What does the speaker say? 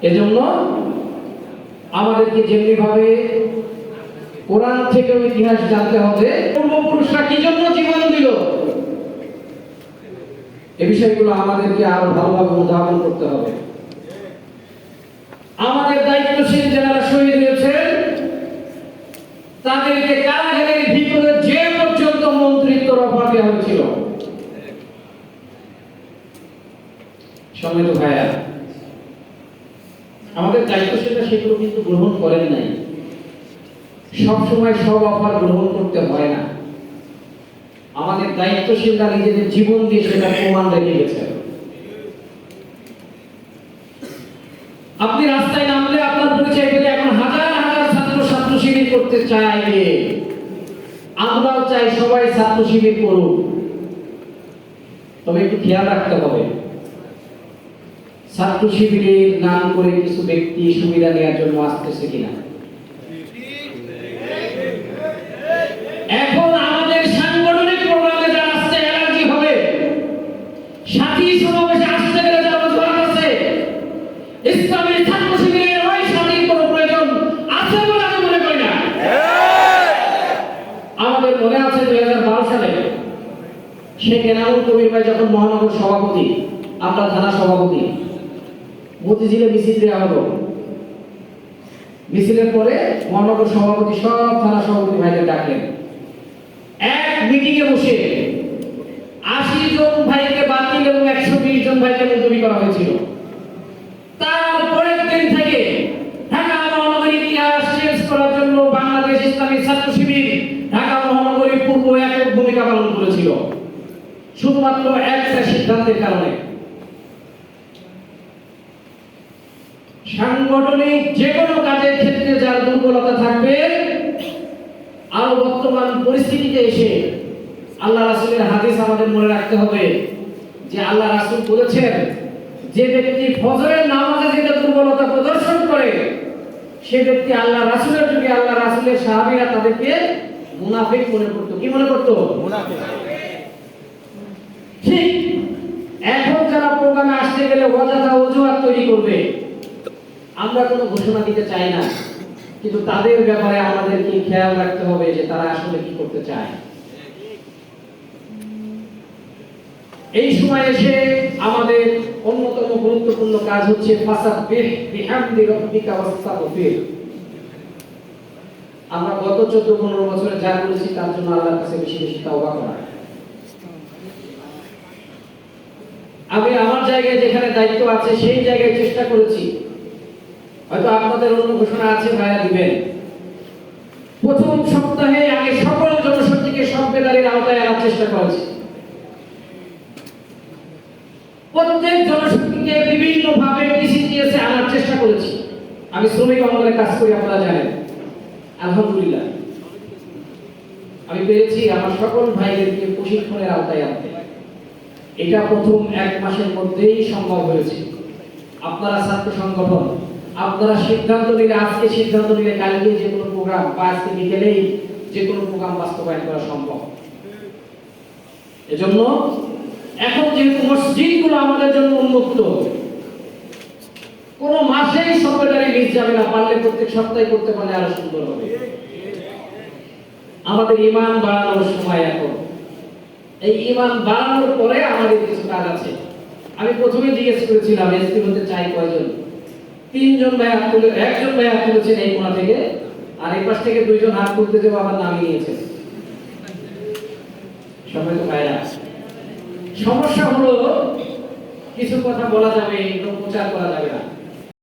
এজন্য আমাদেরকে যেমনি ভাবে কোরআন থেকে ইতিহাস জানতে হবে, পূর্বপুরুষরা কি জন্য জীবন দিল, এই বিষয়গুলো আমাদেরকে আরো ভালোভাবে অনুধাবন করতে হবে। আমাদের দায়িত্বশীল যারা শহীদ হয়েছেন তাদেরকে কারাগারের ভিতরে যে পর্যন্ত মন্ত্রিত্ব অফার দেওয়া হয়েছিল, সম্মানিত ভাইয়া, আমাদের দায়িত্বশীলরা সেগুলো কিন্তু গ্রহণ করেন নাই। সবসময় সব অফার গ্রহণ করতে হয় না। আমাদের দায়িত্বশীলরা নিজেদের জীবন দিয়ে সেটা প্রমাণ রেখে গেছে। আপনি রাস্তায় নামলে আপনার পরিচয় পেলে এখন হাজার হাজার ছাত্র ছাত্র শিবির করতে চাইবে। আমরাও চাই সবাই ছাত্র শিবির করুক, তবে একটু খেয়াল রাখতে হবে ছাত্র শিবিরের নাম করে কিছু ব্যক্তি সুবিধা নেওয়ার জন্য আসতেছে কিনা। এখন আমাদের সাংগঠনিক প্রোগ্রামে যারা আসছে অ্যালার্জি হবে, সাথী সমাবেশে আসতে গেলে যারা অজুহাত আছে, ইসলামী ছাত্র শিবিরের ওই সাথীর কোনো প্রয়োজন আছে বলে আমি মনে করি না। আমাদের মনে আছে 2012 সালে শেখ এনামুল কবির ভাই যখন মহানগর সভাপতি, আমরা থানা সভাপতি, মতিঝিলে মিছিল দেওয়া হলো। মিছিলের পরে মহানগর সভাপতি সব থানা সভাপতি ভাইদের ডাকলেন, এক মিটিং এ বসে 80 জন ভাইকে বাতিল এবং 120 জন ভাইকে মুলতবি করা হয়েছিল। তারপরের দিন থেকে ঢাকা মহানগরী ইতিহাস চেঞ্জ করার জন্য বাংলাদেশ ইসলামী ছাত্র শিবির ঢাকা মহানগরী পূর্ব একক ভূমিকা পালন করেছিল, শুধুমাত্র একটা সিদ্ধান্তের কারণে। সাংগঠনিক যে কোনো কাজের ক্ষেত্রে যার দুর্বলতা থাকবে, আর বর্তমান পরিস্থিতিতে এসে আল্লাহ রাসূলের হাদিস আমাদের মনে রাখতে হবে যে আল্লাহ রাসূল বলেছেন, যে ব্যক্তি ফজরের নামাজে যেটা দুর্বলতা প্রদর্শন করে সে ব্যক্তি আল্লাহ রাসূলের যুগে আল্লাহ রাসূলের সাহাবীরা তাদেরকে মুনাফিক মনে করত। কি মনে করত? মুনাফিক। ঠিক এখন যারা প্রোগ্রামে আসতে গেলে অযথা অজুহাত তৈরি করবে, আমরা কোনো ঘোষণা দিতে চাই না, কিন্তু তাদের ব্যাপারে আমাদেরকে খেয়াল রাখতে হবে যে তারা আসলে কি করতে চায়। এই সময় এসে আমাদের অন্যতম গুরুত্বপূর্ণ কাজ হচ্ছে ফাসাব্বিহ বিহামদি রাব্বিকা ওয়াস্তাগফির। আমরা গত 14-15 বছরে যা করেছি তার জন্য আল্লাহর কাছে বেশি বেশি তাওবা করা। আমি আমার জায়গায় যেখানে দায়িত্ব আছে সেই জায়গায় চেষ্টা করেছি, হয়তো আপনাদের অন্য ঘোষণা আছে ভাইয়া দিবেন, প্রথম সপ্তাহে আগে সকল জনশক্তিকে সংবেদনের আওতায় আনার চেষ্টা করেছি। প্রত্যেক জনশক্তিকে বিভিন্ন ভাবে টিসিটিএস এ আনার চেষ্টা করেছি। আমি শ্রমিক অঙ্গনে কাজ করি, আপনারা জানেন। আলহামদুলিল্লাহ আমি পেরেছি আমার সকল ভাইদেরকে প্রশিক্ষণের আওতায় আনতে। এটা প্রথম 1 মাসের মধ্যেই সম্ভব হয়েছে। আপনারা ছাত্র সংগঠন, আপনারা সিদ্ধান্ত নিলে, আজকে সিদ্ধান্ত নিলে কালকে যে কোনো প্রোগ্রাম বা আজকে বিকেলেই যে কোনো প্রোগ্রাম বাস্তবায়ন করা সম্ভব। এজন্য এখন যেহেতু মসজিদগুলো আমাদের জন্য উন্মুক্ত, কোন মাসেই সেক্রেটারি মিস যাবে না, পারলে প্রত্যেক সপ্তাহে করতে পারলে আরো সুন্দর হবে। আমাদের ঈমান বাড়ানোর সময় এখন। এই ঈমান বাড়ানোর পরে আমাদের কিছু কাজ আছে। আমি প্রথমে জিজ্ঞেস করেছিলাম এসপি হতে চাই কয়জন, 3 জন ভাই হাত তুলে, 1 জন ভাই হাত তুলেছেন এই কোণা থেকে, আর এই পাশ থেকে 2 জন হাত তুলতে যাবো আমার নামই নিয়েছে। সবাই তো ভাইরা, সমস্যা হলো কিছু কথা বলা যাবে, প্রচার করা যাবে না।